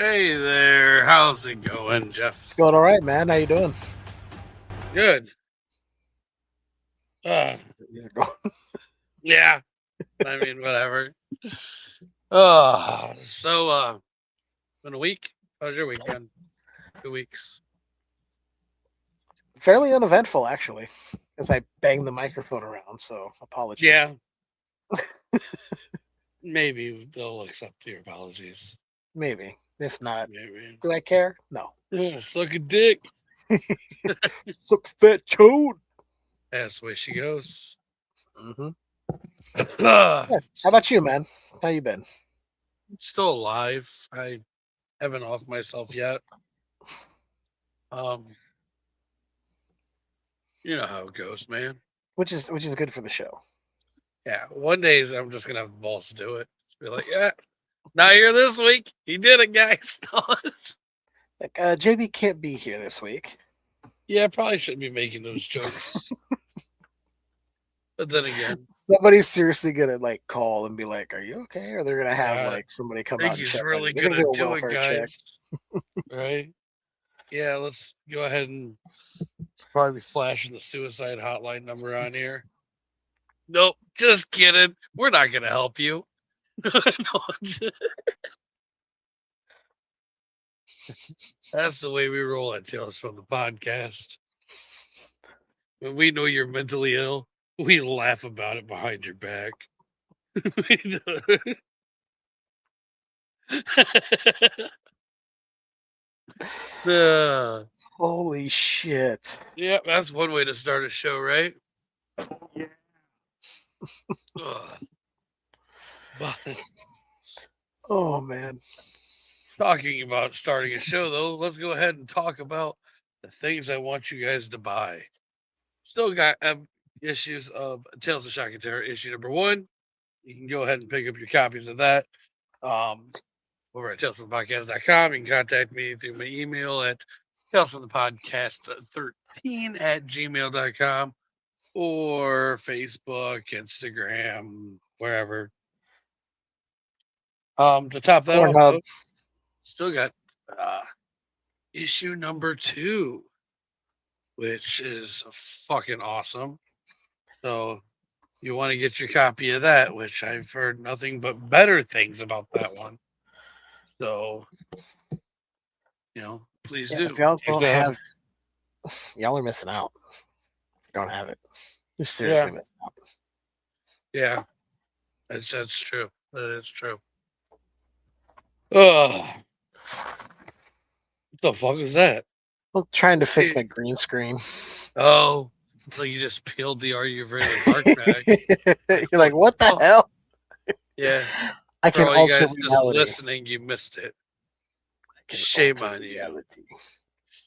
Hey there, how's it going, Jeff? It's going all right, man. How you doing? Good. Uh, yeah, I mean, whatever. Been a week? How's your week been? 2 weeks. Fairly uneventful, actually, as I banged the microphone around. So apologies. Yeah, maybe they'll accept your apologies. Maybe. If not, Maybe. do I care? No. Suck a dick. Suck fat chode. That's the way she goes. Mm-hmm. Uh, Yeah. How about you, man? How you been? Still alive. I haven't off myself yet. Um, you know how it goes, man. Which is good for the show. Yeah, one day I'm just gonna have the balls to do it. Be like, yeah, not here this week. He did it, guys. Like JB can't be here this week. Yeah, I probably shouldn't be making those jokes. But then again, Somebody's seriously gonna like call and be like, "Are you okay?" Or they're gonna have I like somebody come think out and he's check on really you. They're gonna gonna do a do it, welfare check. guys. Right? Yeah, let's go ahead and probably be flashing the suicide hotline number on here. Nope, just kidding. We're not gonna help you. That's the way we roll at Tales from the Podcast. When we know you're mentally ill, we laugh about it behind your back. uh, Holy shit! yeah, that's one way to start a show, right? Yeah. But Oh man. talking about starting a show, though, let's go ahead and talk about the things I want you guys to buy. Still got issues of Tales of Shock and Terror, issue number 1. You can go ahead and pick up your copies of that. Over at talesfromthepodcast.com. You can contact me through my email at talesfromthepodcast13@gmail.com or Facebook, Instagram, wherever. To top that off, Pornhub. though, still got issue number 2, which is fucking awesome. So you want to get your copy of that, which I've heard nothing but better things about that one. So, please Yeah, do. if y'all don't have, y'all are missing out. If you don't have it, you're seriously missing out. Yeah, that's true. That is true. Ugh. What the fuck is that? Well, trying to fix my green screen. Oh, so you just peeled the Are You Afraid of the Dark bag. You're like, what the hell? Yeah. I can For all you alter guys just reality. listening, you missed it. Shame on reality. you.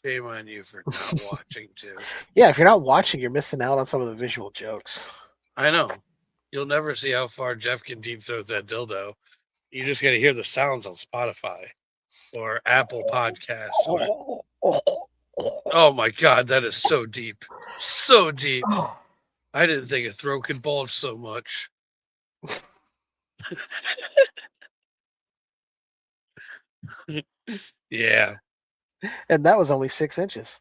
Shame on you for not watching too. Yeah, if you're not watching, you're missing out on some of the visual jokes. I know. You'll never see how far Jeff can deep throat that dildo. You just got to hear the sounds on Spotify or Apple Podcasts. Oh my God, that is so deep. So deep. I didn't think a throat could bulge so much. Yeah. And that was only 6 inches.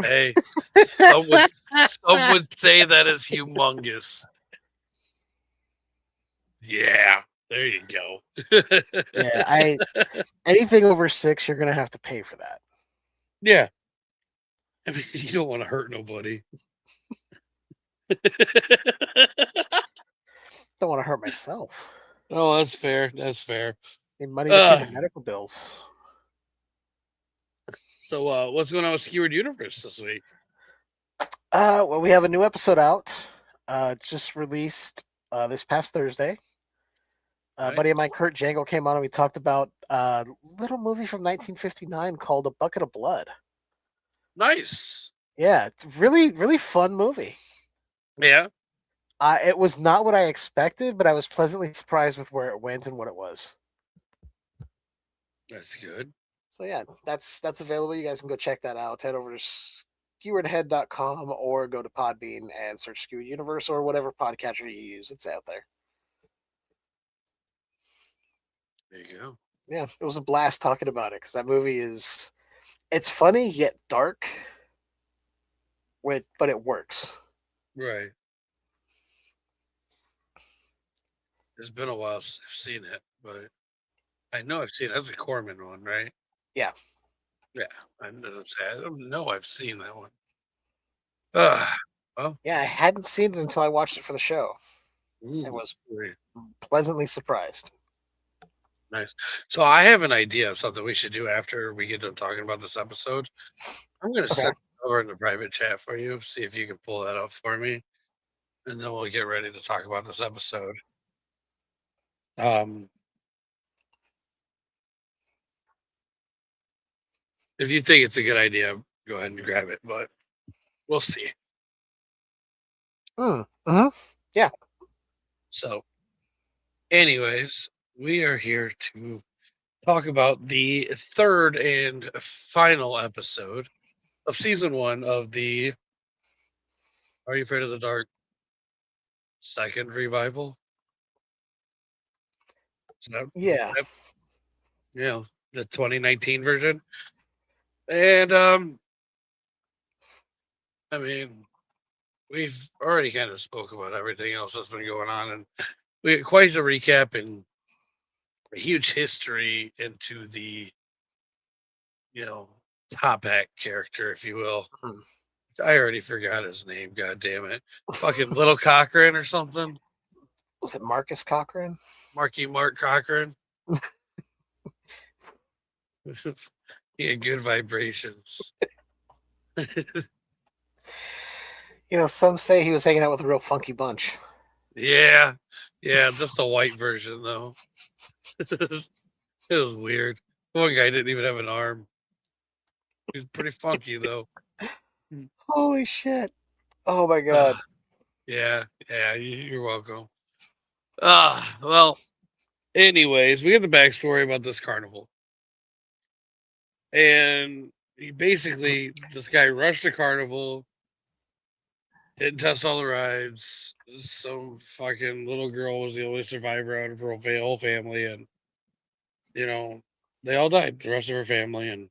Hey, some would say that is humongous. Yeah, there you go. Yeah, anything over 6, you're gonna have to pay for that. Yeah. I mean, you don't want to hurt nobody. Don't want to hurt myself. Oh, that's fair. That's fair. Need money to pay the medical bills. So, what's going on with Skewered Universe this week? Well, we have a new episode out. Just released this past Thursday. Right. Buddy of mine, Kurt Jangle, came on and we talked about a little movie from 1959 called A Bucket of Blood. Nice. Yeah, it's really, really fun movie. Yeah. It was not what I expected, but I was pleasantly surprised with where it went and what it was. That's good. So yeah, that's available. You guys can go check that out. Head over to skeweredhead.com or go to Podbean and search Skewered Universe or whatever podcatcher you use. It's out there. There you go. Yeah, it was a blast talking about it because that movie it's funny yet dark, but it works. Right. It's been a while since I've seen it, but I know I've seen it. That's a Corman one, right? Yeah, Yeah. I don't know I've seen that one. Ah, well, yeah. I hadn't seen it until I watched it for the show, and ooh, was very pleasantly surprised. nice. So I have an idea of something we should do after we get done talking about this episode. I'm gonna Okay. send it over in the private chat for you, see if you can pull that up for me, and then we'll get ready to talk about this episode. Um, if you think it's a good idea, go ahead and grab it, but we'll see. Mm-hmm. Yeah. So, anyways, we are here to talk about the third and final episode of season one of the Are You Afraid of the Dark second revival? Is Yeah. that the 2019 version? And I mean, we've already kind of spoke about everything else that's been going on, and we had quite a recap and a huge history into the you know top hat character, if you will. Mhm. I already forgot his name. God damn it! Fucking Little Cochran or something. Was it Marcus Cochran? Marky Mark Cochran. He had good vibrations. Some say he was hanging out with a real funky bunch. Yeah, yeah, just the white version though. It was weird. One guy didn't even have an arm. He was pretty funky though. Mm. Holy shit! Oh my god! Ah, yeah, yeah, you're welcome. Well, anyways, we get the backstory about this carnival. And he basically, this guy rushed a carnival, didn't test all the rides. Some fucking little girl was the only survivor out of her whole family. And, you know, they all died, the rest of her family. And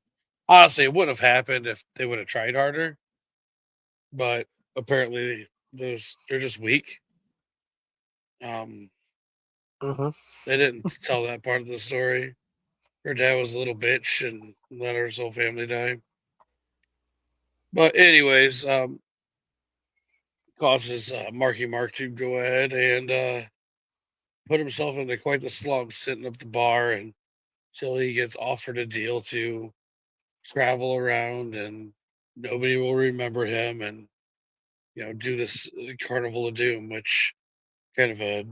honestly, it wouldn't have happened if they would have tried harder. But apparently, they're just weak. Um, Mm-hmm. they didn't tell that part of the story. Her dad was a little bitch and let her whole family die. But anyways, causes Marky Mark to go ahead and put himself into quite the slump, sitting up the bar until he gets offered a deal to travel around and nobody will remember him and do this Carnival of Doom, which kind of a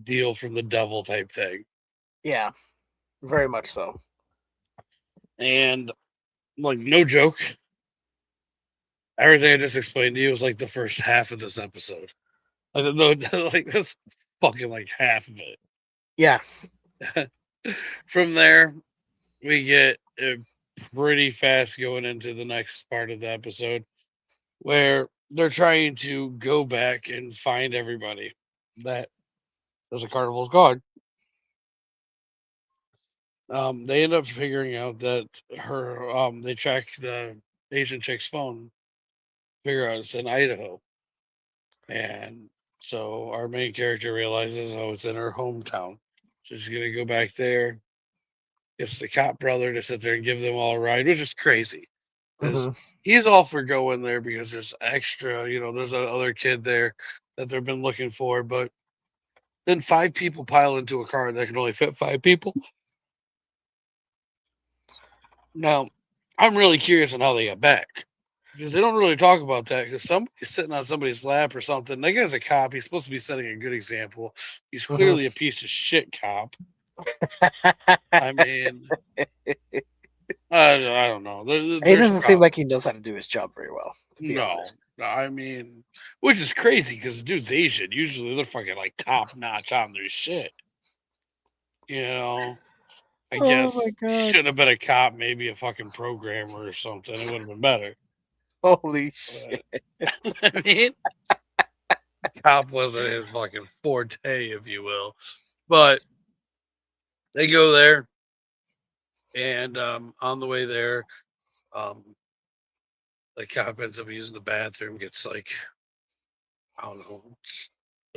deal from the devil type thing. Yeah, very much so. And like no joke, everything I just explained to you was like the first half of this episode. Like, like that's fucking like half of Yeah. it. From there, we get pretty fast going into the next part of the episode where they're trying to go back and find everybody that there's a carnival's gone. They end up figuring out that they track the Asian chick's phone, figure out it's in Idaho, and so our main character realizes, oh, it's in her hometown, so she's gonna go back there. Gets the cop brother to sit there and give them all a ride, which is crazy. Because Mm-hmm. he's all for going there because there's extra, there's a other kid there that they've been looking for, but then five people pile into a car that can only fit five people. Now, I'm really curious on how they got back because they don't really talk about that because somebody's sitting on somebody's lap or something. That guy's a cop. He's supposed to be setting a good example. He's Mm-hmm. clearly a piece of shit cop. I mean, I don't know. He There's doesn't seem like problems. he knows how to do his job very well, to be No, honest. I mean, which is crazy because the dude's Asian. Usually they're fucking like top notch on their shit. You know, I Oh my guess he god! should have been a cop, maybe a fucking programmer or something. It would have been better. Holy shit! But I mean, cop wasn't his fucking forte, if you will. But they go there. And on the way there, the cop ends up using the bathroom, gets like, I don't know,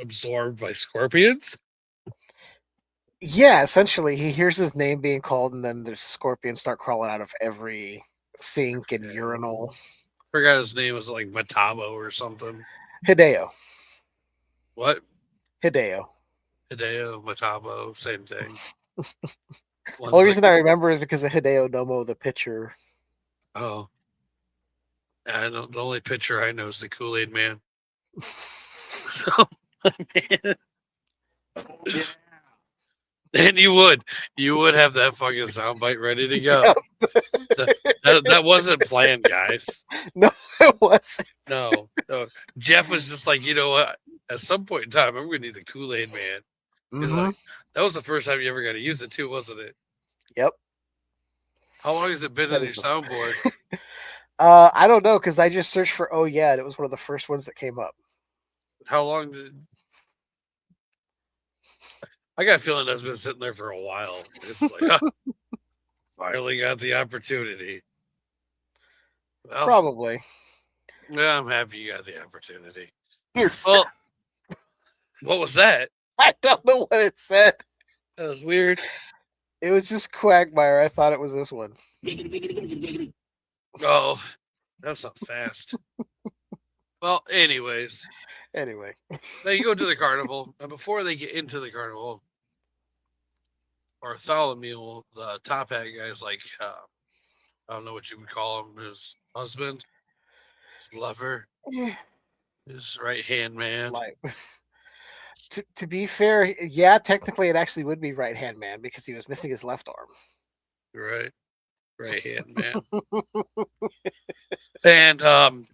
absorbed by scorpions. Yeah, essentially, he hears his name being called, and then the scorpions start crawling out of every sink and urinal. Forgot his name was like Matabo or something. Hideo. What? Hideo. Hideo, Matabo, same thing. The One's only like, reason I remember is because of Hideo Nomo, the pitcher. oh, I don't, the only picture I know is the Kool-Aid Man. So, man, Yeah. and you would have that fucking soundbite ready to go. That wasn't planned, guys. No, it wasn't. No. Jeff was just like, you know what? At some point in time, I'm going to need the Kool-Aid Man. He's Mm-hmm. like, that was the first time you ever got to use it too, wasn't it? Yep. How long has it been That in your is the. soundboard? I don't know because I just searched for. Oh yeah, and it was one of the first ones that came up. How long did? I got a feeling that's been sitting there for a while. It's like, finally got the opportunity. Well, Probably. yeah, I'm happy you got the opportunity. Here. Well, what was that? I don't know what it said. That was weird. It was just Quagmire. I thought it was this one. Oh, that's not fast. Well, anyways, Anyway. they go to the carnival, and before they get into the carnival, Bartholomew, the top hat guy's like, I don't know what you would call him, his husband, his lover, his right hand man. Like, to be fair, yeah, technically it actually would be right hand man because he was missing his left arm. Right hand man. And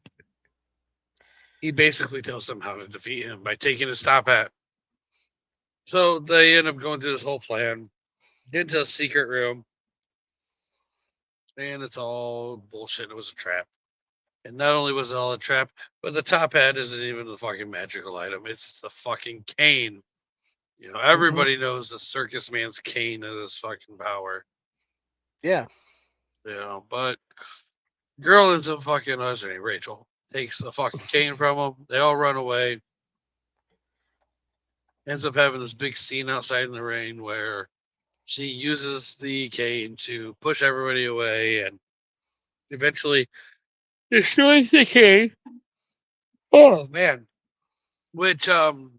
he basically tells them how to defeat him by taking his top hat. So they end up going through this whole plan, get into a secret room, and it's all bullshit. It was a trap. And not only was it all a trap, but the top hat isn't even the fucking magical item. It's the fucking cane. You know, everybody knows the circus man's cane is his fucking power. Yeah. You know, but girl ends up fucking, what's her name? Rachel. Takes the fucking cane from him. They all run away. Ends up having this big scene outside in the rain where she uses the cane to push everybody away and eventually destroys the cane. Oh man. Which kind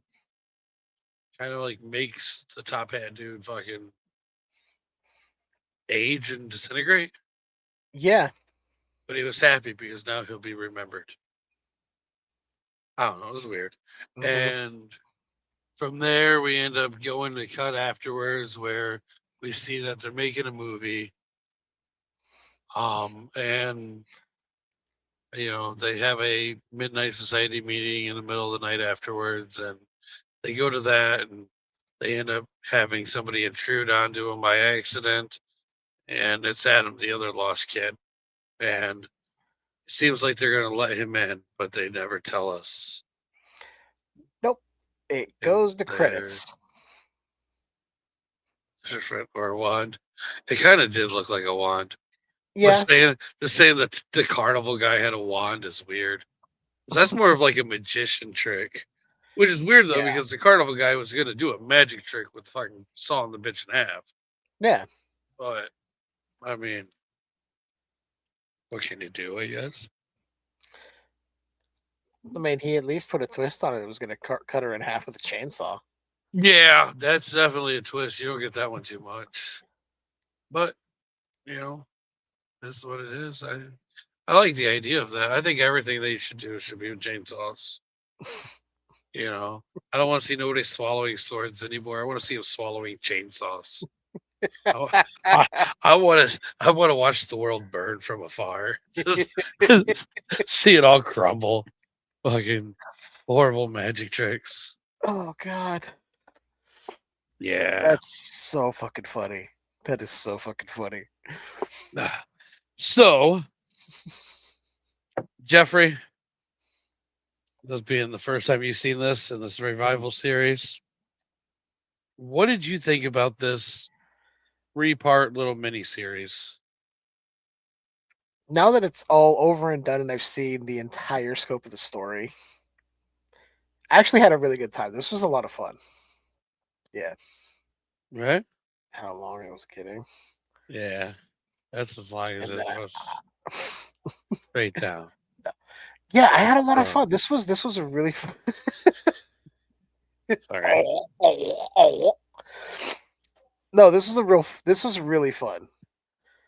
of like makes the top hat dude fucking age and disintegrate. Yeah. But he was happy because now he'll be remembered. I don't know, it was weird. And from there we end up going to cut afterwards where we see that they're making a movie. And you know, they have a midnight society meeting in the middle of the night afterwards, and they go to that and they end up having somebody intrude onto them by accident, and it's Adam, the other lost kid. And it seems like they're going to let him in, but they never tell us. Nope. It goes to credits. Or a wand. It kind of did look like a wand. Yeah. Just saying that the carnival guy had a wand is weird. That's more of like a magician trick. Which is weird though, because the carnival guy was gonna do a magic trick with fucking sawing the bitch in half. Yeah. But I mean, what can you do, I guess? I mean, he at least put a twist on it. It was going to cut her in half with a chainsaw. Yeah, that's definitely a twist. You don't get that one too much. But, you know, that's what it is. I like the idea of that. I think everything they should do should be with chainsaws. You know, I don't want to see nobody swallowing swords anymore. I want to see them swallowing chainsaws. I want to watch the world burn from afar. Just see it all crumble. Fucking horrible magic tricks. Oh God. Yeah. That's so fucking funny. That is so fucking funny. So, Jeffrey, this being the first time you've seen this in this revival series, what did you think about this 3-part little mini series. Now that it's all over and done and I've seen the entire scope of the story, I actually had a really good time. This was a lot of fun. Yeah. Right? How long I was kidding. Yeah. That's as long as And it then was straight down. yeah, I had a lot of Bro. fun. This was a really fun. Sorry. No, this was really fun.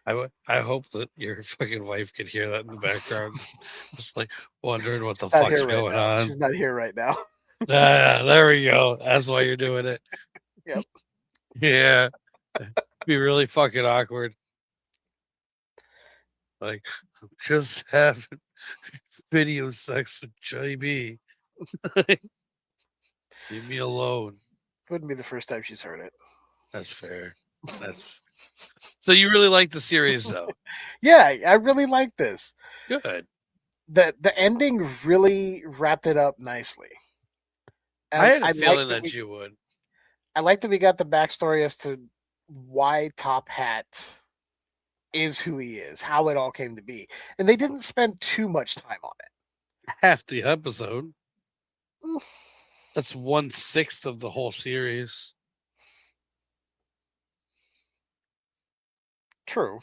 I hope that your fucking wife could hear that in the background. Just like wondering what the Not here fuck's right going now. on. She's not here right now. Ah, there we go. That's why you're doing it. Yep. Yeah. Be really fucking awkward. Like, I'm just having video sex with JB. Leave me alone. Wouldn't be the first time she's heard it. That's fair. That's so you really like the series though. Yeah, I really like this. Good. The ending really wrapped it up nicely. I And had a feeling that you would. I like that we got the backstory as to why Top Hat is who he is, how it all came to be. And they didn't spend too much time on it. Half the episode. Mm, That's 1/6 of the whole series. true.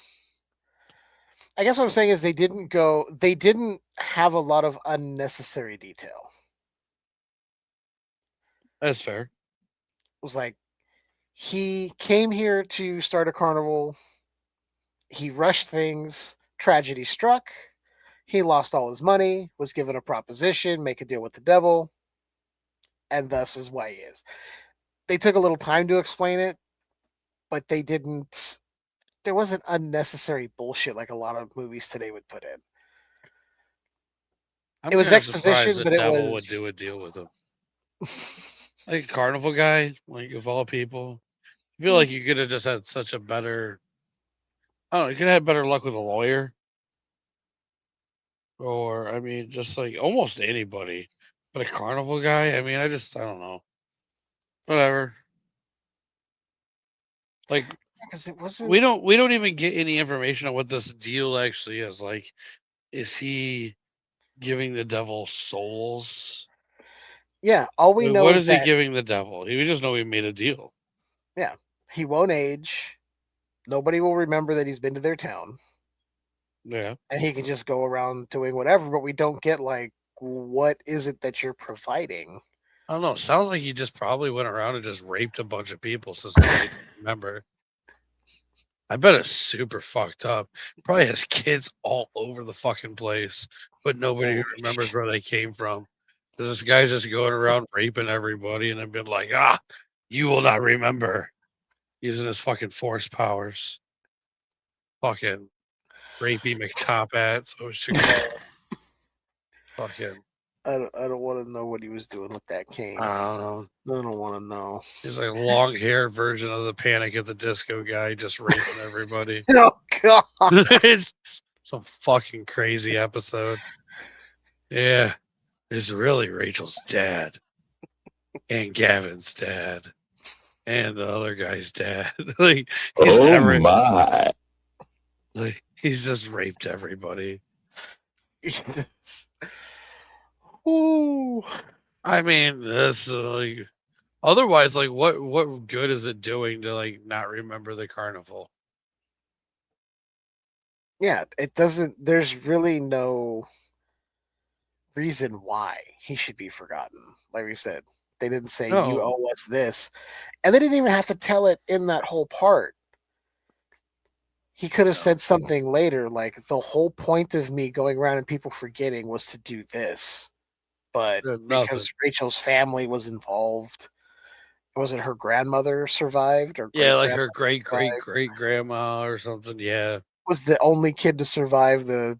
I guess what I'm saying is they didn't have a lot of unnecessary detail. That's fair. It was like he came here to start a carnival. He rushed things. Tragedy struck. He lost all his money, was given a proposition, make a deal with the devil, and thus is why he is. They took a little time to explain it, but they didn't. There wasn't unnecessary bullshit like a lot of movies today would put in. I'm It was kind of surprised exposition, the but it devil would was do a deal with him. Like a carnival guy, like of all people. I feel like you could have just had such a better I don't know, you could have had better luck with a lawyer. Or I mean, just like almost anybody. But a carnival guy, I mean, I don't know. Whatever. Like because it wasn't. we don't even get any information on what this deal actually is. Like, is he giving the devil souls? Yeah, all we Like, know what is is he that giving the devil? We just know he made a deal. yeah, he won't age. Nobody will remember that he's been to their town, Yeah. and he can just go around doing whatever. But we don't get like what is it that you're providing. I don't know. Sounds like he just probably went around and just raped a bunch of people since nobody can remember. I bet it's super fucked up. Probably has kids all over the fucking place, but nobody Holy remembers shit. where they came from. This guy's just going around raping everybody, and I've been like, ah, you will not remember. Using his fucking force powers. Fucking rapey McTop so it should call. Fucking, I don't want to know what he was doing with that cane. I don't know. I don't want to know. He's like a long hair version of the Panic at the Disco guy, just raping everybody. Oh god. It's some fucking crazy episode. Yeah. It's really Rachel's dad and Gavin's dad and the other guy's dad. Like My. like he's just raped everybody. Ooh. I mean, this like otherwise, like what good is it doing to like not remember the carnival? Yeah, it doesn't. There's really no reason why he should be forgotten. Like we said, they didn't say you No, owe us this, and they didn't even have to tell it in that whole part. He could have no, said something later, like the whole point of me going around and people forgetting was to do this, but nothing. because Rachel's family was involved, was it her grandmother survived or Yeah, great like her grandmother great great survived? great grandma or something. Yeah, Was the only kid to survive the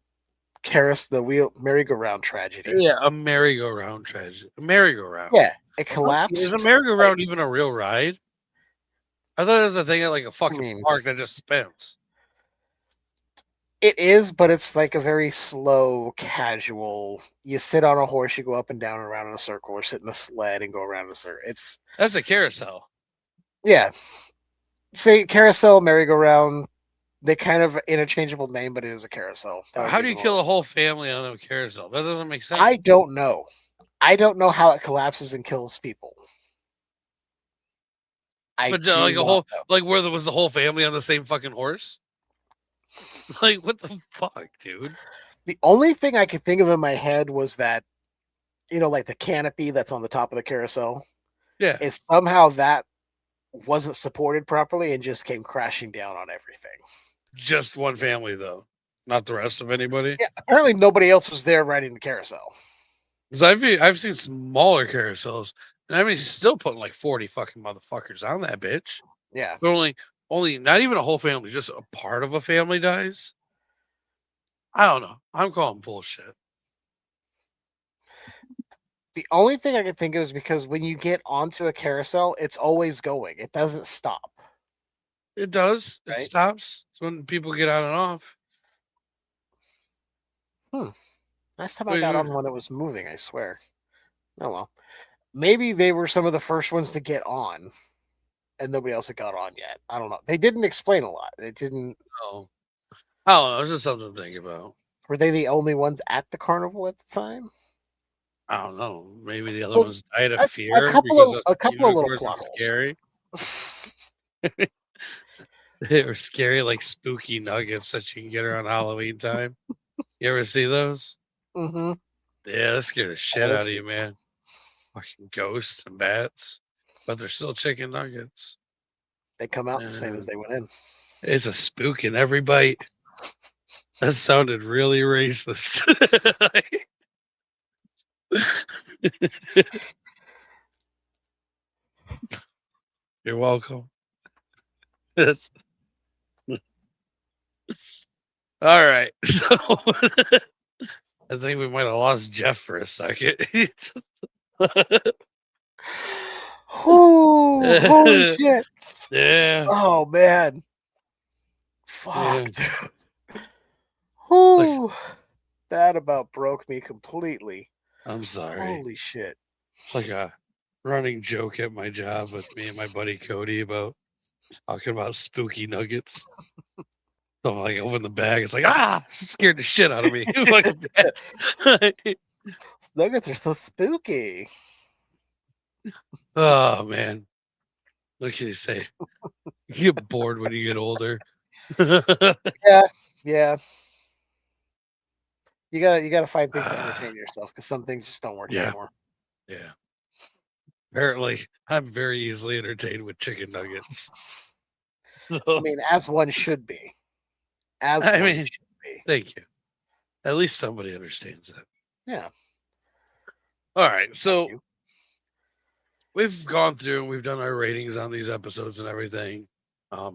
the wheel merry-go-round tragedy. yeah, a merry-go-round tragedy. A merry-go-round. Yeah, it Is a collapsed. Like, merry-go-round even a real ride? I thought it was a thing at like a I fucking mean, park that just spins. it is, but it's like a very slow, casual. You sit on a horse, you go up and down and around in a circle, or sit in a sled and go around in a circle. It's That's a carousel. yeah, say carousel, merry-go-round. They kind of interchangeable name, but it is a carousel. That would How be do you the kill one. a whole family on a carousel? That doesn't make sense. I don't know. I don't know how it collapses and kills people. I But do like a not whole, know. like where there was the whole family on the same fucking horse. Like what the fuck, dude? The only thing I could think of in my head was that, like the canopy that's on the top of the carousel, Yeah, is somehow that wasn't supported properly and just came crashing down on everything. just one family though, not the rest of anybody. Yeah, apparently nobody else was there riding the carousel. Because I've seen smaller carousels, and I mean, she's still putting like 40 fucking motherfuckers on that bitch. Yeah. But only not even a whole family, just a part of a family dies. I don't know. I'm calling bullshit. The only thing I could think of is because when you get onto a carousel, it's always going. It doesn't stop. It does. It Right? stops. It's when people get on and off. Last time I got Wait, on one that was moving, I swear. Oh well. Maybe they were some of the first ones to get on and nobody else had got on yet. I don't know. They didn't explain a lot. They didn't. no. I don't know. It's just something to think about. Were they the only ones at the carnival at the time? I don't know. Maybe the other So ones died of a fear couple because of those a couple of little unicorns were plot holes. scary. They were scary, like spooky nuggets that you can get around Halloween time. You ever see those? Mm-hmm. Yeah, that scared the shit I've out of seen you, man. Fucking ghosts and bats, but they're still chicken nuggets. They come out the same as And they went in. it's a spook in every bite. That sounded really racist. You're welcome. Yes. All right. So I think we might have lost Jeff for a second. Holy shit. Yeah. Oh man. Yeah. Fuck, dude. Whew. That about broke me completely. I'm sorry. Holy shit. It's like a running joke at my job with me and my buddy Cody about talking about spooky nuggets. So I'm like, open the bag. It's like, scared the shit out of me. Fucking bats. Nuggets are so spooky. Oh, man. What can you say? You get bored when you get older. Yeah, yeah. You gotta find things to Ah, entertain yourself because some things just don't work yeah. anymore. Yeah. Apparently, I'm very easily entertained with chicken nuggets. I So, mean, as one should be. As I one mean, should be. thank you. At least somebody understands that. Yeah. All right. Thank So you. we've gone through and we've done our ratings on these episodes and everything. I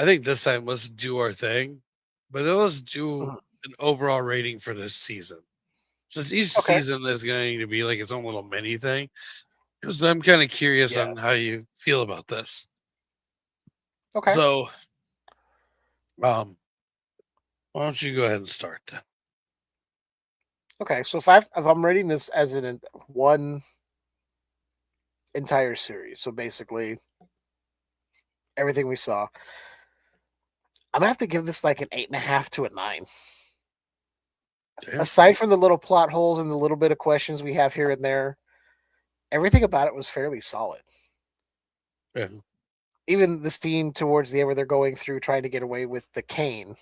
think this time let's do our thing, but then let's do Mhm. an overall rating for this season. Since each Okay. season is going to be like its own little mini thing, because I'm kind of curious Yeah. on how you feel about this. Okay. So, why don't you go ahead and start then? Okay. So if I'm rating this as one entire series, so basically everything we saw, I'm gonna have to give this like an 8.5 to a 9. Yeah. Aside from the little plot holes and the little bit of questions we have here and there, everything about it was fairly solid. Yeah. Even the scene towards the end where they're going through trying to get away with the cane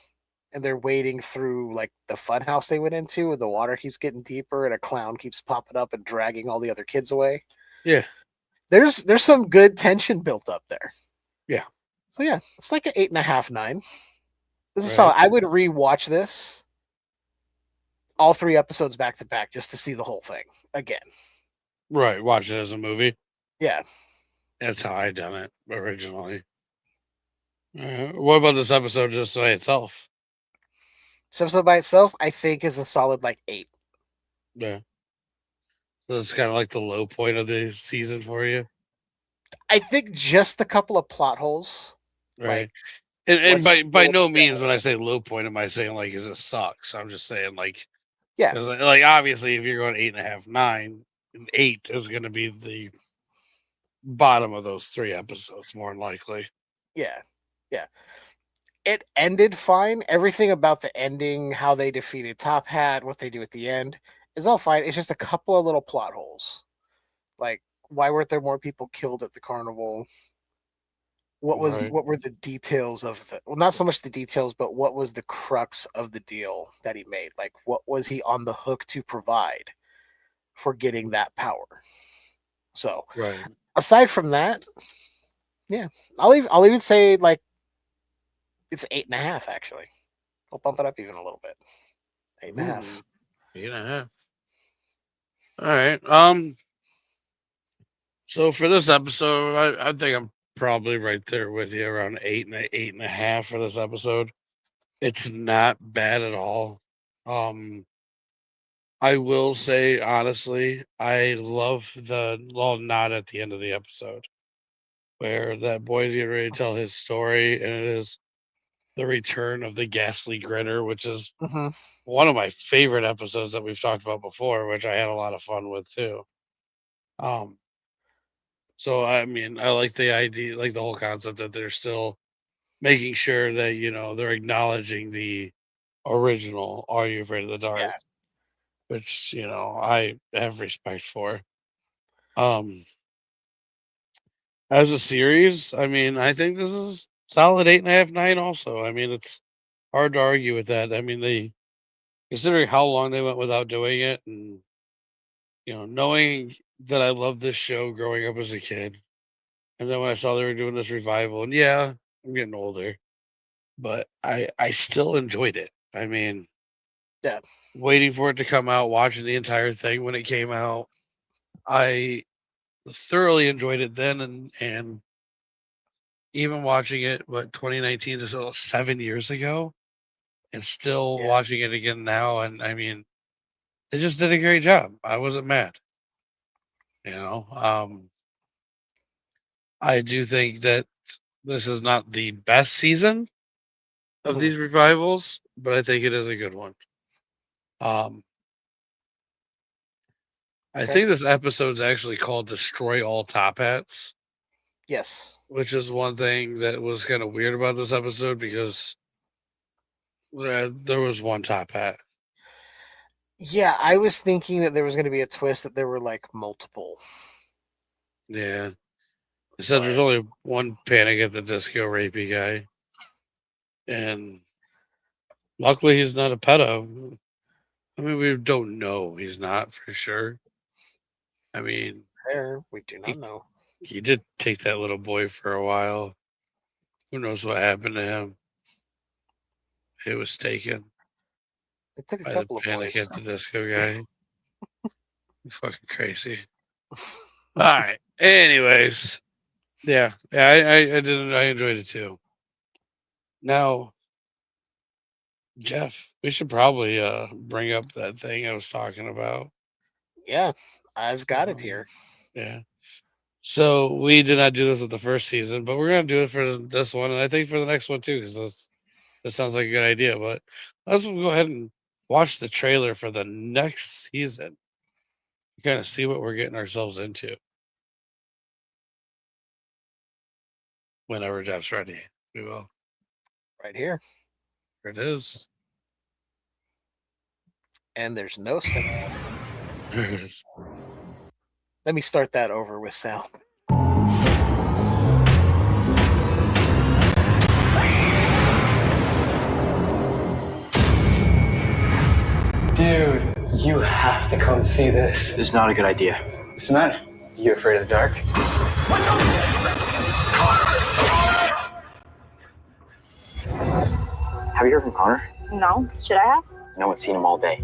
and they're wading through like the fun house they went into and the water keeps getting deeper and a clown keeps popping up and dragging all the other kids away. Yeah. There's some good tension built up there. Yeah. So yeah, it's like an 8.5, 9. This is Right. solid. I would rewatch this all 3 episodes back to back just to see the whole thing again. Right. Watch it as a movie. Yeah. That's how I done it originally. What about this episode just by itself? This episode by itself, I think, is a solid like 8. Yeah. So it's kind of like the low point of the season for you, I think just a couple of plot holes, right? like And what's by no means when I say low point am I saying like is it sucks. I'm just saying like yeah, because like obviously if you're going 8.5, 9, and 8 is going to be bottom of those 3 episodes, more than likely. Yeah. It ended fine. Everything about the ending, how they defeated Top Hat, what they do at the end, is all fine. It's just a couple of little plot holes. Like, why weren't there more people killed at the carnival? What were the details of the, well, not so much the details, but what was the crux of the deal that he made? Like, what was he on the hook to provide for getting that power? So, Right. aside from that, yeah, I'll even say like it's 8.5 actually. I'll bump it up even a little bit. 8.5. 8.5. All right. So for this episode, I think I'm probably right there with you, around 8.5 for this episode. It's not bad at all. I will say honestly, I love the little nod at the end of the episode where that boy's getting ready to tell his story, and it is the return of the ghastly grinner, which is Mm-hmm. one of my favorite episodes that we've talked about before, which I had a lot of fun with too. So I mean, I like the idea, like the whole concept that they're still making sure that they're acknowledging the original "Are You Afraid of the Dark," Yeah. which I have respect for. Um, as a series, I mean, I think this is solid 8.5, 9. Also, I mean, it's hard to argue with that. I mean, considering how long they went without doing it, and knowing that I loved this show growing up as a kid, and then when I saw they were doing this revival, and yeah, I'm getting older, but I still enjoyed it. I mean, Yeah. waiting for it to come out, watching the entire thing when it came out, I thoroughly enjoyed it then, and even watching it, 2019 is still 7 years ago, and still Yeah. watching it again now, and I mean, they just did a great job. I wasn't mad. I do think that this is not the best season of Mhm. these revivals, but I think it is a good one. I Okay. think this episode's actually called "Destroy All Tophats," Yes. which is one thing that was kind of weird about this episode because there was one top hat. Yeah, I was thinking that there was going to be a twist that there were like multiple. Yeah. It said there's But only one Panic at the Disco rapey guy. And luckily he's not a pedo. I mean, we don't know he's not for sure. I mean, there, we do not know. he did take that little boy for a while. Who knows what happened to him? It was taken It took a by the couple of Panic boys. at the Disco guy. He's fucking crazy. All right. Anyways, yeah, I did. I enjoyed it too. Now, Jeff, we should probably bring up that thing I was talking about. Yeah, I've got it here. Yeah. So we did not do this with the first season, but we're gonna do it for this one, and I think for the next one too, because this sounds like a good idea. But let's go ahead and watch the trailer for the next season. Kind of see what we're getting ourselves into. Whenever Jeff's ready, we will. Right here. Here it is. And there's no sound. There it is. Let me start that over with sound. Dude, you have to come see this. This is not a good idea. What's the matter? You afraid of the dark? Have you heard from Connor? No. Should I have? No one's seen him all day.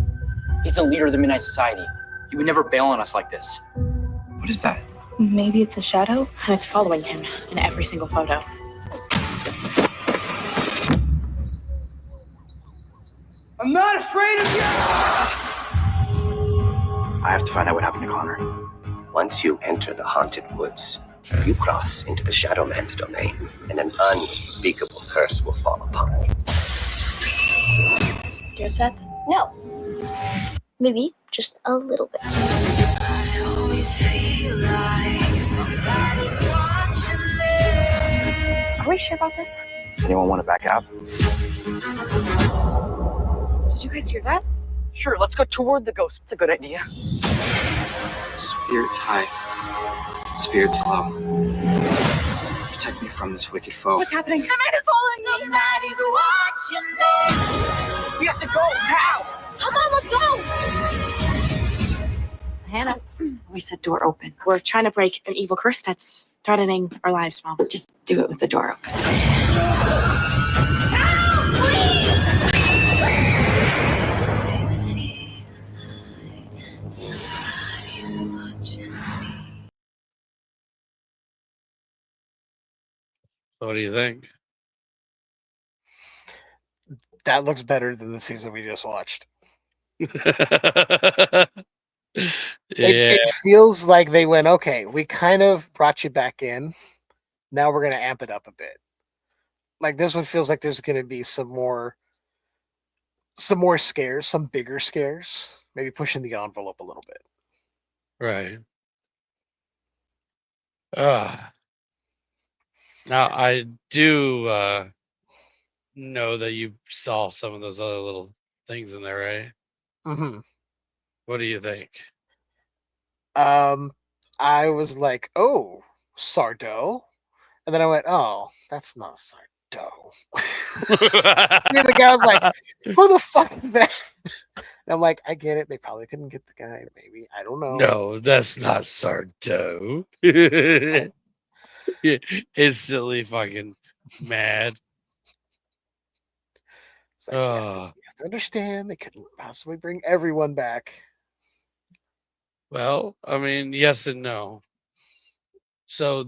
He's a leader of the Midnight Society. He would never bail on us like this. What is that? Maybe it's a shadow, and it's following him in every single photo. I'm not afraid of you! I have to find out what happened to Connor. Once you enter the haunted woods, you cross into the Shadow Man's domain, and an unspeakable curse will fall upon you. Scared, Seth? No. Maybe just a little bit. I always feel like Are we sure about this? Anyone want to back out? Did you guys hear that? Sure, let's go toward the ghost. It's a good idea. Spirits high, spirits low. Protect me from this wicked foe. What's happening? The man is following me. We have to go now! Come on, let's go. Hannah, We said door open. we're trying to break an evil curse that's threatening our lives, Mom. Just do it with the door open. What do you think? That looks better than the season we just watched. Yeah. It feels like they went, okay, we kind of brought you back in. Now we're going to amp it up a bit. Like this one feels like there's going to be some more scares, some bigger scares, maybe pushing the envelope a little bit. Right. Now I do know that you saw some of those other little things in there, right? Mm-hmm. What do you think? I was like, oh, Sardo. And then I went, oh, that's not Sardo. And the guy was like, who the fuck is that? And I'm like, I get it. They probably couldn't get the guy. Maybe. I don't know. No, that's not Sardo. Instantly fucking mad. It's like, you have to understand they couldn't possibly bring everyone back. Well, I mean, yes and no. So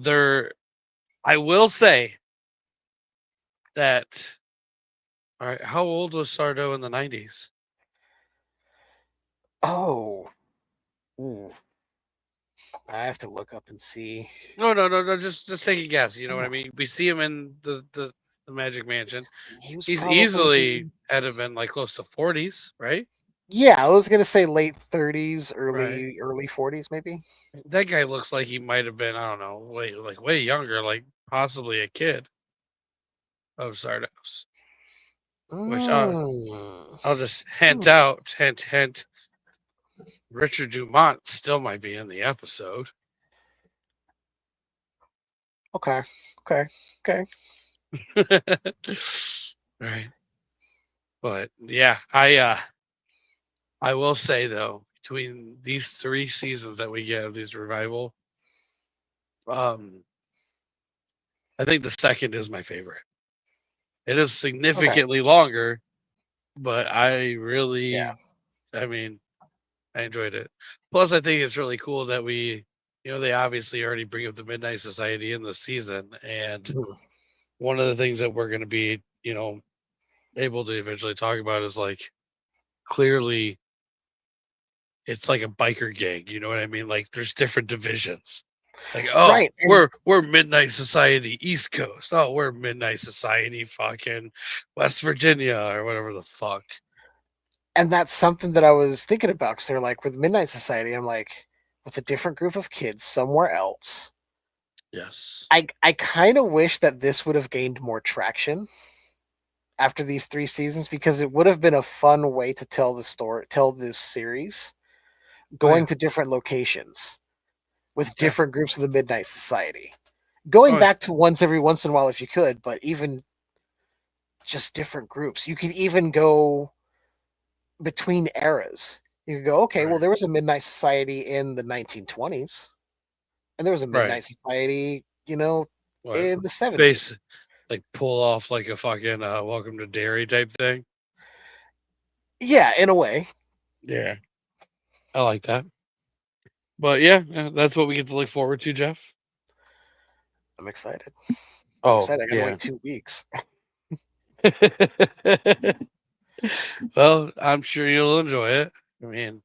I will say that. All right, how old was Sardo in the 90s? Oh. Ooh. I have to look up and see. No. Just take a guess. You know what I mean? We see him in the Magic Mansion. He's easily had to been like close to 40s, right? Yeah, I was gonna say late 30s, early 40s, maybe. That guy looks like he might have been, I don't know, way younger, like possibly a kid of Sardos. Which I'll just hint out, hint. Richard Dumont still might be in the episode. Okay. Right. But yeah, I will say though, between these 3 seasons that we get of these revival, I think the second is my favorite. It is significantly longer, but I really, I mean, I enjoyed it. Plus, I think it's really cool that they obviously already bring up the Midnight Society in the season, and one of the things that we're going to be, able to eventually talk about is like, clearly, it's like a biker gang. You know what I mean? Like, there's different divisions. Like, oh, we're Midnight Society East Coast. Oh, we're Midnight Society fucking West Virginia or whatever the fuck. And that's something that I was thinking about because they're like, with Midnight Society, I'm like, with a different group of kids somewhere else. Yes. I kind of wish that this would have gained more traction after these 3 seasons because it would have been a fun way to tell this series, going to different locations with different groups of the Midnight Society. Going back to once every once in a while if you could, but even just different groups. You could even go between eras. You could go, okay, well, there was a Midnight Society in the 1920s, and there was a Midnight Society, in the 70s. Like pull off like a fucking Welcome to Derry type thing. Yeah, in a way. Yeah, I like that. But yeah, that's what we get to look forward to, Jeff. I'm excited. Oh, I gotta wait 2 weeks. Well, I'm sure you'll enjoy it. I mean,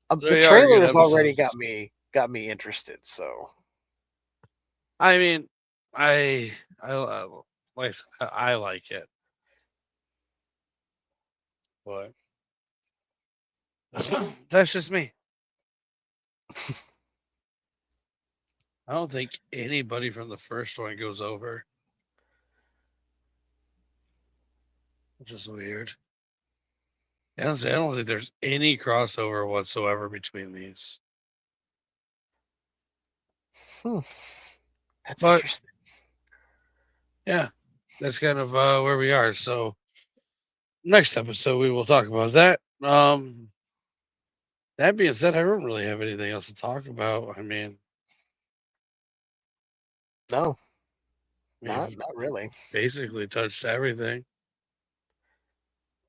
the trailer has already got me interested. So, I mean, I like it, but that's just me. I don't think anybody from the first one goes over, which is weird. Honestly, I don't think there's any crossover whatsoever between these. That's But interesting. yeah, that's kind of where we are. So next episode we will talk about that. That being said, I don't really have anything else to talk about. I mean, No, we've not really. basically touched everything.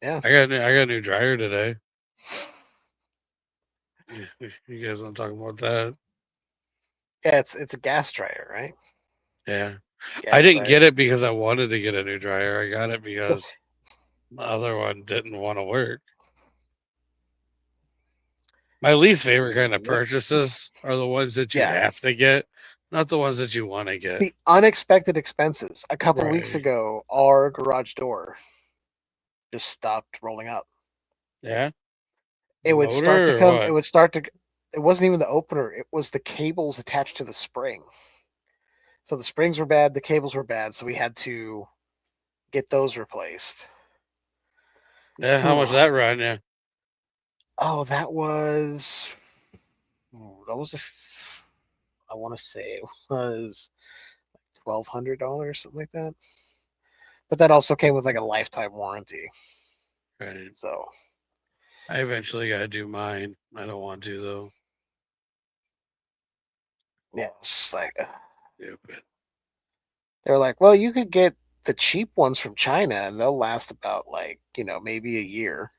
Yeah. I got a new dryer today. You guys want to talk about that? Yeah, it's a gas dryer, right? Yeah. I Gas didn't dryer. get it because I wanted to get a new dryer. I got it because the other one didn't want to work. My least favorite kind of Yep. purchases are the ones that you Yeah. have to get, not the ones that you want to get. The unexpected expenses. A couple weeks Right. ago, our garage door just stopped rolling up. Yeah. It would start to Motor or come. what? It would start to. It wasn't even the opener. It was the cables attached to the spring. So the springs were bad. The cables were bad. So we had to get those replaced. Yeah. How much Whew. that run you? Oh, that was. That was I want to say it was $1,200, something like that. But that also came with like a lifetime warranty. Right. So I eventually got to do mine. I don't want to though. yeah, it's just like Stupid. they're like, well, you could get the cheap ones from China, and they'll last about like maybe a year.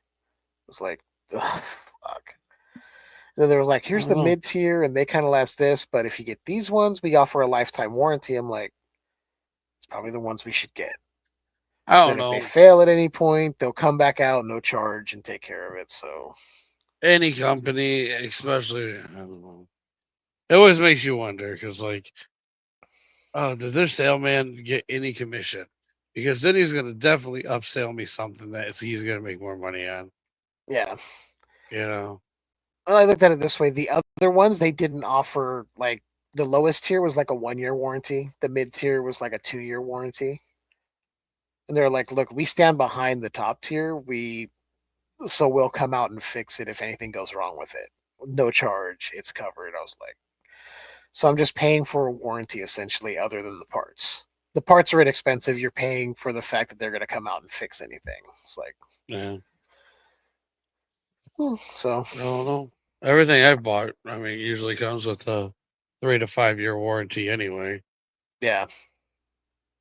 It's like, ugh, fuck. And then there was like, here's the don't know. mid tier, and they kind of last this, but if you get these ones, we offer a lifetime warranty. I'm like, it's probably the ones we should get. I don't Then if they know. fail at any point, they'll come back out, no charge, and take care of it. So Any company, especially, I don't know. It always makes you wonder because, like, did their salesman get any commission? Because then he's going to definitely upsell me something that he's going to make more money on. yeah. You know? Well, I looked at it this way: the other ones they didn't offer like the lowest tier was like a 1 year warranty. The mid tier was like a 2 year warranty. And they're like, look, we stand behind the top tier. So we'll come out and fix it if anything goes wrong with it. No charge. It's covered. I was like, so I'm just paying for a warranty essentially, other than the parts. The parts are inexpensive. You're paying for the fact that they're going to come out and fix anything. It's like, Yeah. so I don't know. Everything I've bought, I mean, usually comes with a 3 to 5 year warranty anyway. yeah.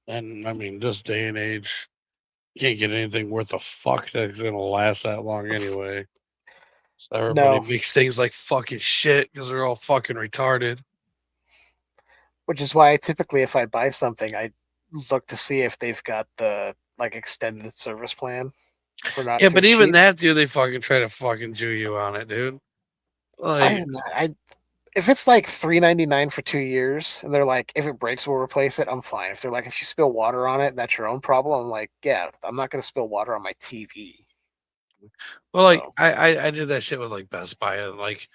And I mean, this day and age, you can't get anything worth a fuck that's going to last that long anyway. So everybody No, makes things like fucking shit because they're all fucking retarded. which is why I typically, if I buy something, I look to see if they've got the like extended service plan for not Yeah, too but even cheap. that, dude, they fucking try to fucking Jew you on it, dude. Like, I if it's like $3.99 for 2 years, and they're like, if it breaks, we'll replace it. I'm fine. If they're like, if you spill water on it, that's your own problem. I'm like, yeah, I'm not gonna spill water on my TV. well, like So I did that shit with like Best Buy and like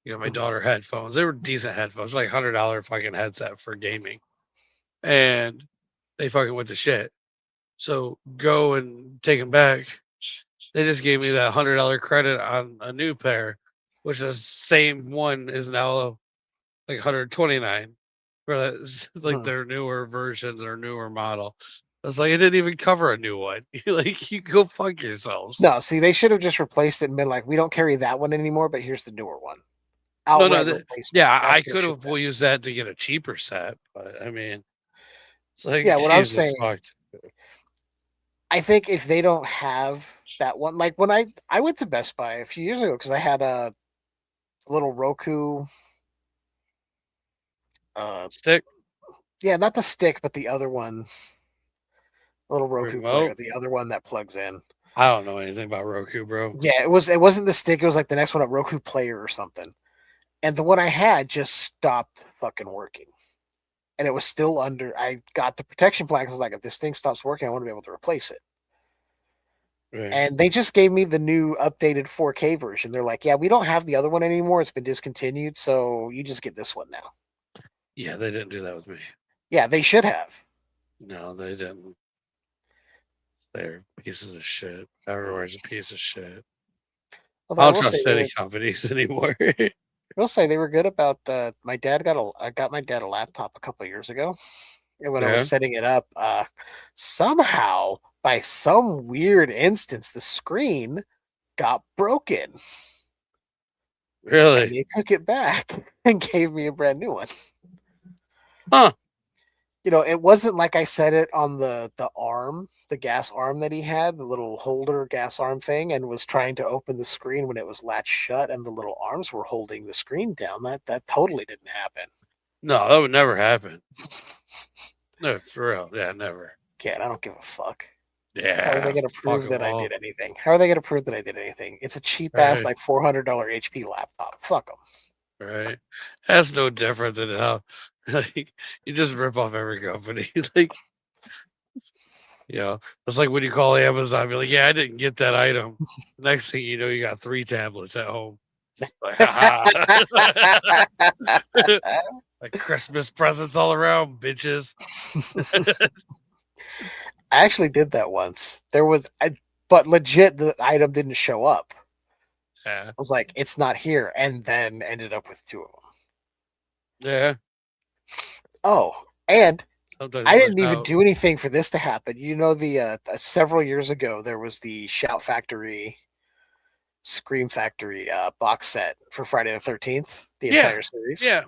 my daughter headphones. They were decent headphones, like $100 fucking headset for gaming, and they fucking went to shit. So go and take them back. They just gave me that $100 credit on a new pair, which is same one is now like 129 for that, like their newer version, their newer model. I was like, it didn't even cover a new one. Like, you go fuck yourselves. no, see, they should have just replaced it and been like, we don't carry that one anymore, but here's the newer one. No, Outright replacement. yeah, That's I what it could should have have been. used that to get a cheaper set, but I mean, it's like, Yeah, what I'm Jesus saying, fucked. I think if they don't have that one, like when I went to Best Buy a few years ago because I had a little Roku. Stick, Yeah, not the stick, but the other one, little Roku player, remote. the other one that plugs in. I don't know anything about Roku, bro. Yeah, it wasn't the stick. It was like the next one, a Roku player or something. And the one I had just stopped fucking working. And it was still under. I got the protection plan. I was like, if this thing stops working, I want to be able to replace it. Right. And they just gave me the new updated 4K version. They're like, yeah, we don't have the other one anymore. It's been discontinued, so you just get this one now. Yeah, they didn't do that with me. Yeah, they should have. No, they didn't. They're pieces of shit. Everywhere's a piece of shit. Although I I don't will say, trust any companies anymore. they were good about. My dad I got my dad a laptop a couple of years ago, and when I was Yeah, setting it up, somehow by some weird instance, the screen got broken, and really? they took it back and gave me a brand new one. Huh? It wasn't like I set it on the arm, the gas arm that he had, the little holder gas arm thing, and was trying to open the screen when it was latched shut and the little arms were holding the screen down. That totally didn't happen. No, that would never happen. No, for real. Yeah, never. Kid, I don't give a fuck. Yeah. How are they going to fuck prove 'em that I all. did anything? How are they going to prove that I did anything? It's a cheap ass Right. like $400 HP laptop. Fuck them. Right. That's no different than how like you just rip off every company. Like, it's like when you call Amazon, be like, yeah, I didn't get that item. Next thing you know, you got 3 tablets at home. It's like, like Christmas presents all around, bitches. I actually did that once. But legit, the item didn't show up. Yeah. I was like, it's not here, and then ended up with 2 of them. Yeah. Oh, and Sometimes I it didn't works even out. do anything for this to happen. Several years ago, there was the Shout Factory, Scream Factory box set for Friday the 13th, the Yeah. entire series. Yeah.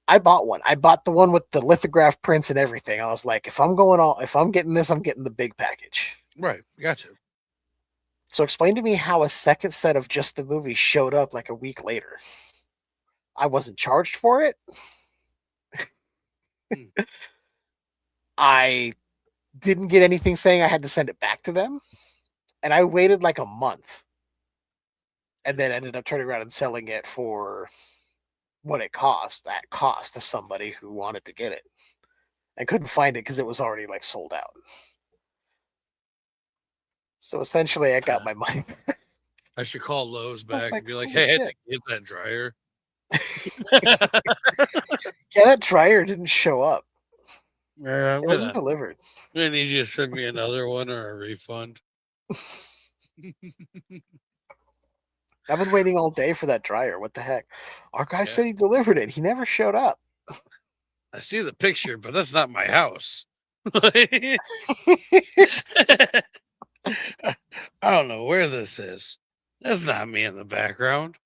I bought one. I bought the one with the lithograph prints and everything. I was like, if I'm getting this, I'm getting the big package. Right. Gotcha. So explain to me how a second set of just the movie showed up like a week later. I wasn't charged for it. I didn't get anything saying I had to send it back to them. And I waited like a month. And then ended up turning around and selling it for what it cost, that cost to somebody who wanted to get it. I couldn't find it because it was already like sold out. So essentially I got my money back. I should call Lowe's back like, and be like, holy hey, I shit. didn't get that dryer. Yeah, that dryer didn't show up. Yeah, It wasn't delivered. I need you to send me another one or a refund. I've been waiting all day for that dryer. What the heck? Our guy Yeah. said he delivered it. He never showed up. I see the picture, but that's not my house. I don't know where this is. That's not me in the background.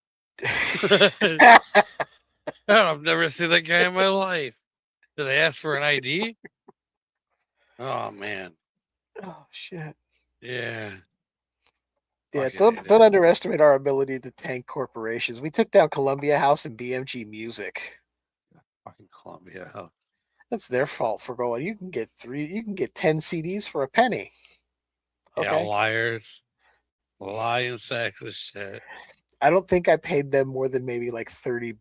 I've never seen that guy in my life. Did they ask for an ID? Oh man. Oh shit. Yeah. Yeah, Fucking don't underestimate our ability to tank corporations. We took down Columbia House and BMG Music. fucking Columbia House. That's their fault for going. You can get 10 CDs for a penny. Yeah, Okay. liars. Lying sacks of shit. I don't think I paid them more than maybe like $30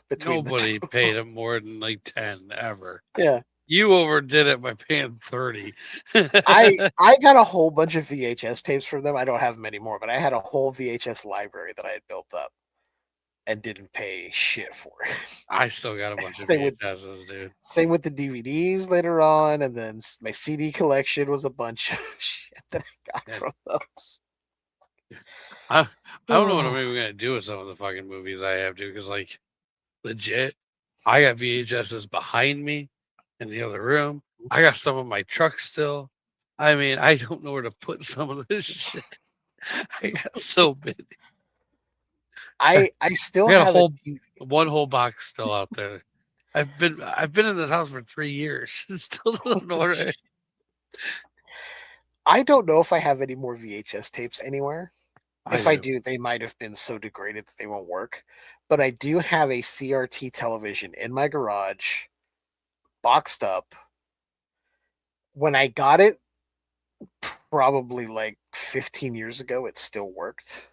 between Nobody the two. paid him more than like 10 ever. Yeah. You overdid it by paying 30. I got a whole bunch of VHS tapes from them. I don't have them anymore, but I had a whole VHS library that I had built up and didn't pay shit for it. I still got a bunch of Same with- VHSs, dude. Same with the DVDs later on, and then my CD collection was a bunch of shit that I got Yeah. from those. I don't know what I'm even gonna do with some of the fucking movies I have, dude. Because like, legit, I got VHSs behind me in the other room. I got some of my truck still. I mean, I don't know where to put some of this shit. I got so many. I still I got have a whole TV. one whole box still out there. I've been in this house for 3 years and still don't know where to. I don't know if I have any more VHS tapes anywhere. If I do. do, they might have been so degraded that they won't work. But I do have a CRT television in my garage, boxed up. When I got it, probably like 15 years ago, it still worked.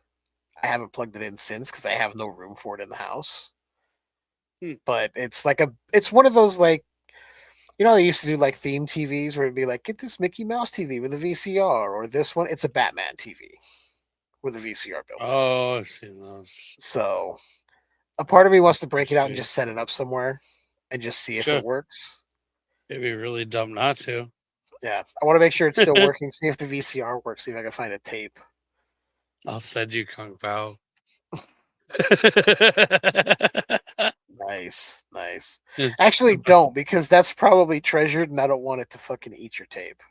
I haven't plugged it in since because I have no room for it in the house. But it's one of those like, they used to do like theme TVs where it'd be like, get this Mickey Mouse TV with a VCR, or this one, it's a Batman TV with a VCR built in. Oh, I've seen those. So A part of me wants to break it out and Sweet. just set it up somewhere and just see if Sure. it works. It'd be really dumb not to. Yeah, I want to make sure it's still working. See if the VCR works. See if I can find a tape. I'll send you Kung Pao. Nice, nice. It's- Actually, don't, because that's probably treasured, and I don't want it to fucking eat your tape.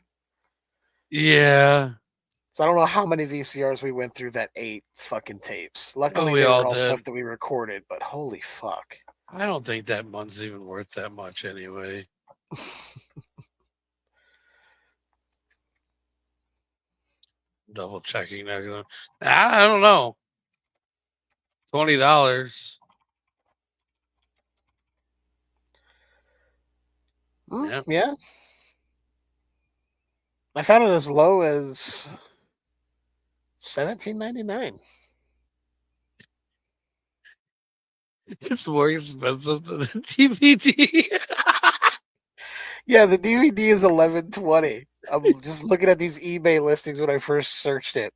yeah. So I don't know how many VCRs we went through that ate fucking tapes. Luckily, we they all were all did. stuff that we recorded, but holy fuck. I don't think that month's even worth that much anyway. Double checking now. I don't know. $20. Yeah. Yeah. I found it as low as $17.99. It's more expensive than the DVD. Yeah, the DVD is $11.20. I'm just looking at these eBay listings when I first searched it.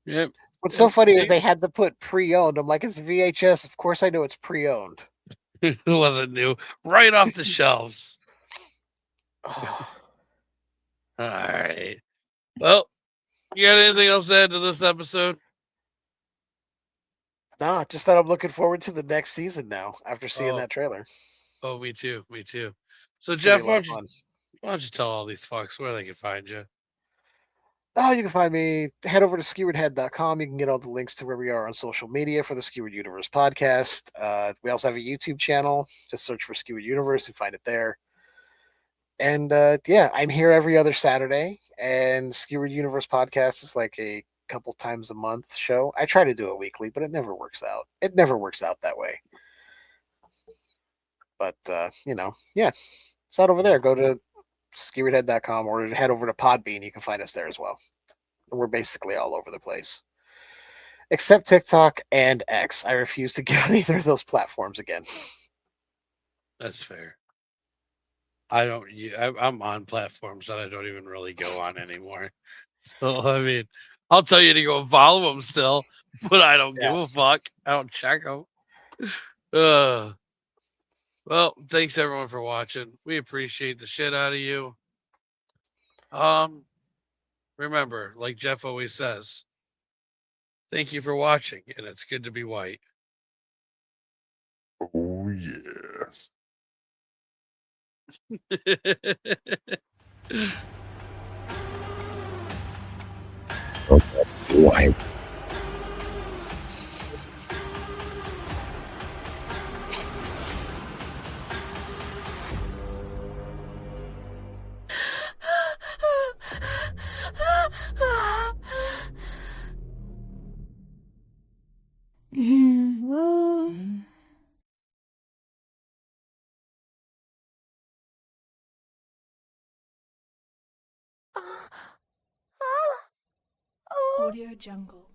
Yep. What's so funny is they had to put pre-owned. I'm like, it's VHS. Of course I know it's pre-owned. It wasn't new. Right off the shelves. Oh, All right. Well, you got anything else to add to this episode? no, just that I'm looking forward to the next season now after seeing Oh. that trailer. Oh, me too. Me too. So, It's gonna Jeff, be a lot of fun. why don't you tell all these fucks where they can find you? Oh, you can find me. Head over to skeweredhead.com. You can get all the links to where we are on social media for the Skewered Universe podcast. We also have a YouTube channel. Just search for Skewered Universe and find it there. And yeah, I'm here every other Saturday. And Skewered Universe podcast is like a couple times a month show. I try to do it weekly, but it never works out. It never works out that way. But yeah, it's out over there. Go to skeweredhead.com or head over to Podbean. You can find us there as well. And we're basically all over the place. Except TikTok and X. I refuse to get on either of those platforms again. That's fair. I'm on platforms that I don't even really go on anymore. So, I mean, I'll tell you to go follow them still, but I don't give a fuck. I don't check them. Well, thanks everyone for watching. We appreciate the shit out of you. Remember, like Jeff always says, thank you for watching, and it's good to be white. Oh, yeah. White. Audio Jungle.